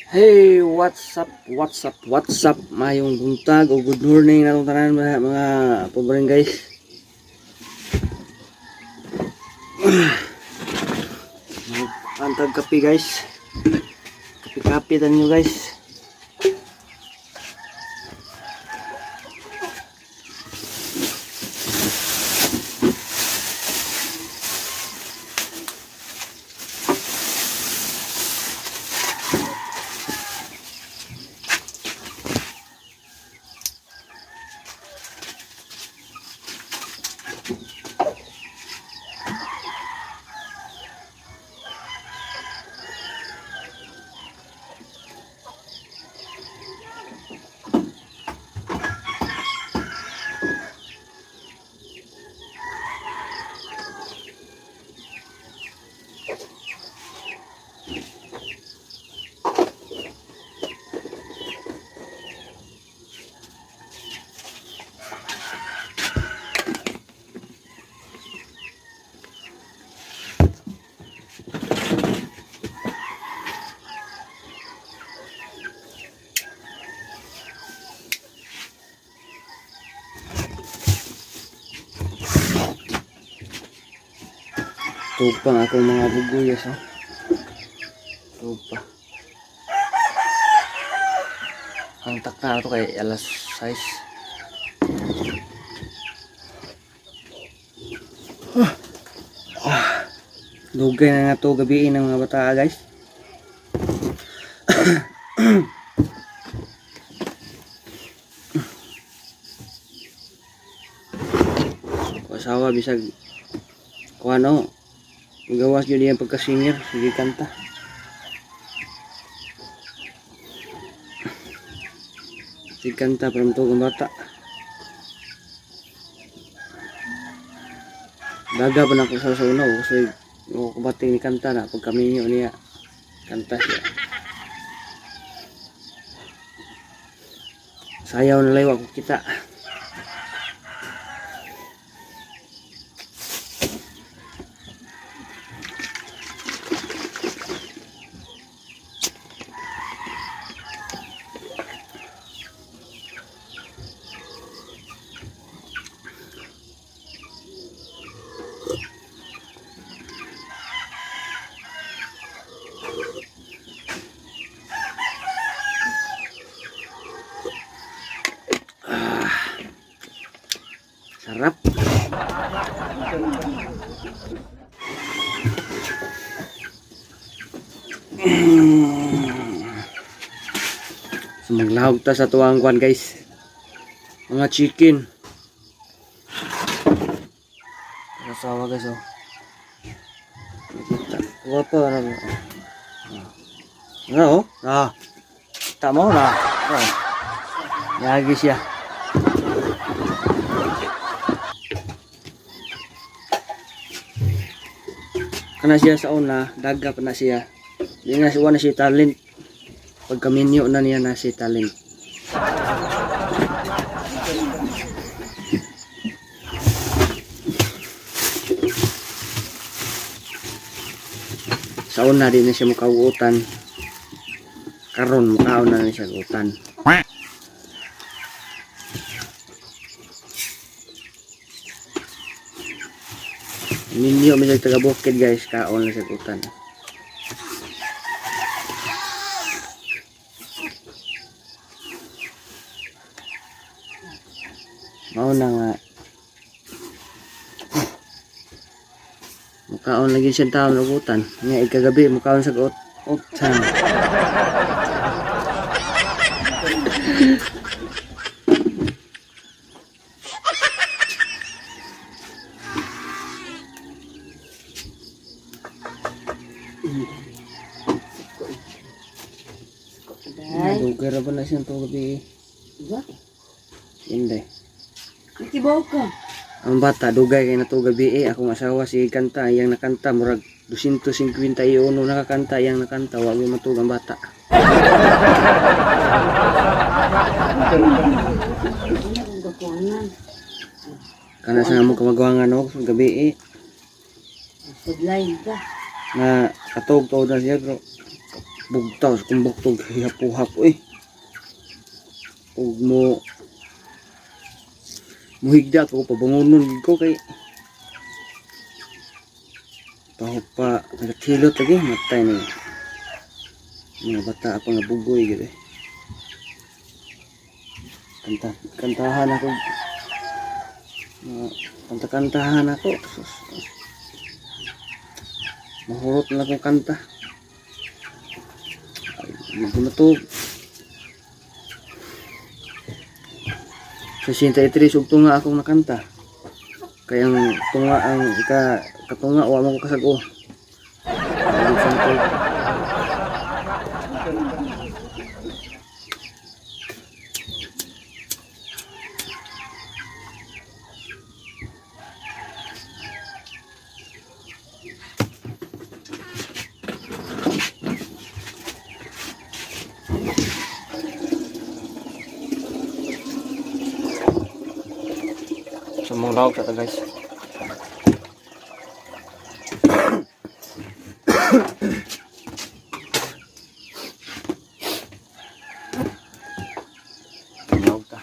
Hey, what's up? Mayong buntag o good morning na itong tanan mga paboring guys. Antag kape guys. Kape dan nyo guys. Tupang akong mga buguyas ha. Tupa. Ang takna ito kay alas 6. Dugay na nga to gabiin ng mga bata guys. Asawa bisag kung ano gawas yun yung pagka-singer. Sige kanta. Sige kanta para matulog ang bata. Daga pa na ako sa unaw kasi kubating ni kanta na pag kami niya kanta siya. Sayaw na layo ako kita. Sarap. Sumaglahog ta sa tuwang kwan guys. Mga chicken. Asawa guys oh. Wapa na. Ano oh? Ah. Tama na. Oh. Yagi siya. Kana siya sa una, daga pa na siya. Di na siya na si talent. Pagka minyo na niya na si talent. Sa una di na siya mukauutan. Karon mukaon na siya utan. Minyo may taga bukid guys, kaon na sa utan. Mao na nga. Mukaon lagi siya taon ng utan. Nga ikagabi mukaon sa utan. Dugay ba na siyang to gabi? Diba? Hindi. Nakibaw ka. Ang bata dugay kay na to gabi akong asawa si kanta yang nakanta murag 251 nakakanta yang nakanta wa gyud matug ang bata. Kana sa mo kamagwangan og gabi Paglain ka. na katog to na siya bro. bugtaw sa kumbok hihapo-hap ug muhigda ko pabangonon ko kay pa nagkilot lagi matay ni mga bata pa nga bugoy gid kantahan ako kantahan ako sus, mahurot na akong kanta hindi mo to sa 63 ug tunga akong nakanta kaya ang tunga ang katunga wa mo ko kasag-o sumong lawak ta guys. Lawak ta.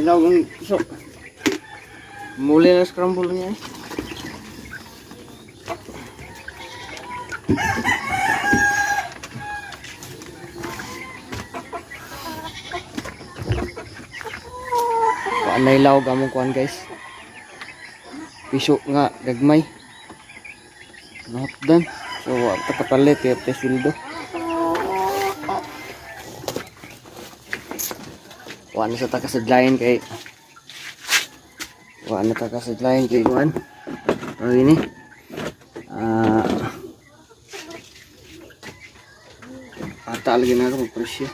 Nilaw ang piso. Muli na scramble niya eh. Anay law gamong kuan guys. Piso nga gagmay. Not done. So ta kapalit kay pes wildo. Wala sa takasadlayan kay wala na takasadlayan kay kuan. Ano ini? Ata lagi na ako presyo.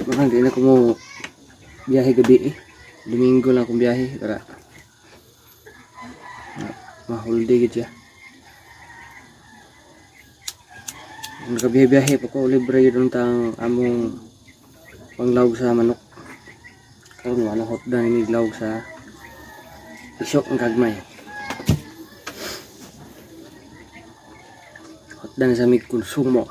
Mahal din ako mo biyahe gabi eh. Domingo lang akong biyahe para ma-holiday gid siya. Nakabiyahe pa ko libre yun tang among panglawg sa manok. Karon wala hot dan ini lawg sa isok ang gagmay. Hot dan sa mig konsumo.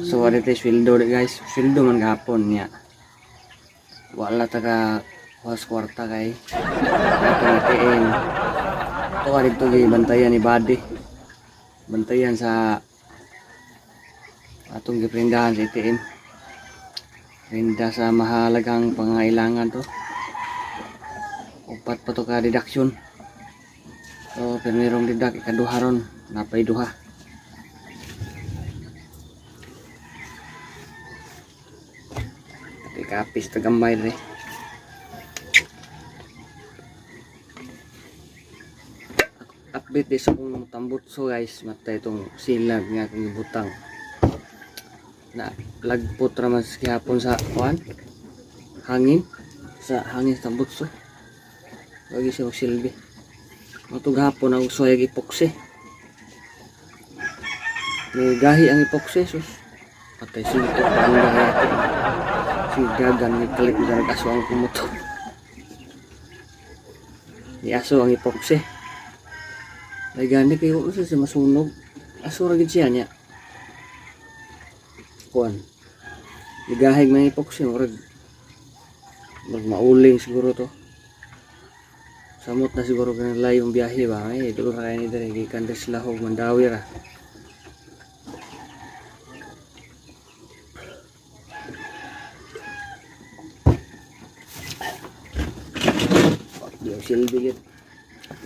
So what it is sweldo guys, sweldo man gapon niya. Wala taga was kwarta kay atong ATM. Ito ka dito bantayan ni Buddy. Bantayan sa atong giprindahan sa ATM. Rinda sa mahalagang pangailangan to. Upat pa to ka deduction. So permirong dedak ikaduha ron napay duha. Kapis tagamay rin. Update din sa kong tambutso guys. Matay itong silag nga akong ibutang. Na lagpot raman sa kihapon sa kuan. Hangin. Sa hangin sa tambutso. Lagi siya magsilbi. Matug hapon ang soyag epoxy. May gahi ang epoxy. Sus. Patay sinto pa ang gahi ako. Sigagan ni kalik na nag-aso ang kumuto. Ni aso ang epoxy. Ay gani kayo sa masunog. Aso ra gid siya niya. Kuan. Ligahig ng epoxy murag magmauling siguro to. Samot na siguro kanang layong biyahe ba. Ay dulo ra kay ni diri gikan des lahog Mandawi ra. Silbi gid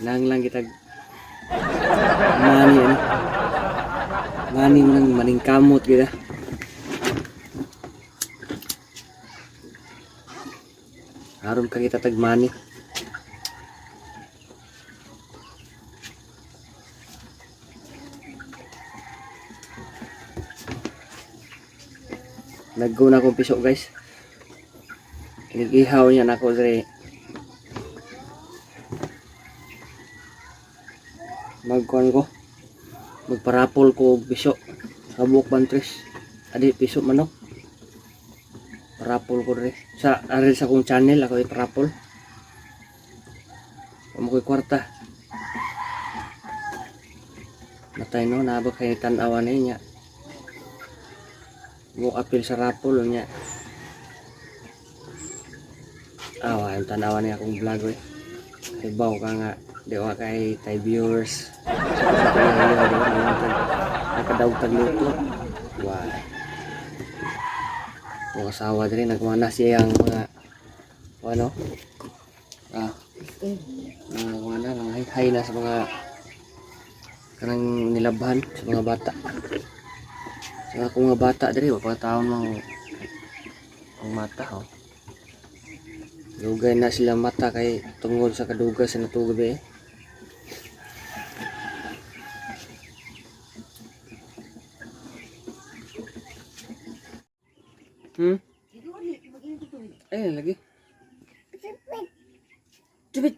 lang kita mani ano mani man maning kamot gid haron ka kita tag mani naggo na akong piso guys ihaw niya na ako dre magkuhan ko magparapol ko piso sa buok bantris adi piso manok parapol ko rin sa ari sa kong channel ako iparapol pamukoy kwarta matay no nabag kay tanawan niya buok apil sa rapol niya yung tanawan niya akong vlog eh ibaw ka nga di wa kay tay viewers nakadaog tagluto wala yung asawa din nagmana siya yung mga ano nagmana lang hay na sa mga kanang nilabhan sa mga bata sa akong mga bata din wa pa taon mang ang mata dugay na sila mata kay tungod sa kaduga sa natugod eh. Lagi. Cepet.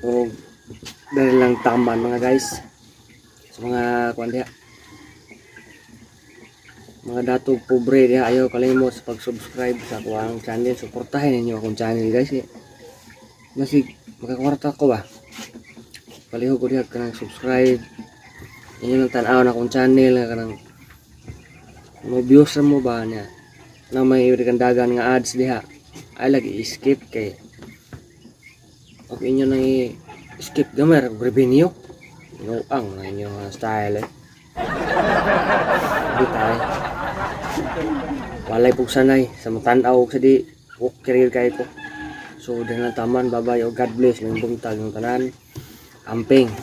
Oh, dahil lang taman mga guys sa mga kuan diha, mga datog pobre diha. Ayaw kalimot sa pag-subscribe sa akong channel. Suportahin ninyo akong channel guys. Masig makakwarta ko ba, palihog ko diha kanang subscribe. Inyo lang tan-aw na akong channel nga kanang mo views ra mo ba niya na may dagan nga ads diha, ay lagi skip kay okay inyo nang skip gamay ra revenue. Ang na inyo style di tayo walay pug sanay sa matan-aw sa di okay kay ko. So din lang taman, babay o God bless ng buntag ng tanan. Amping.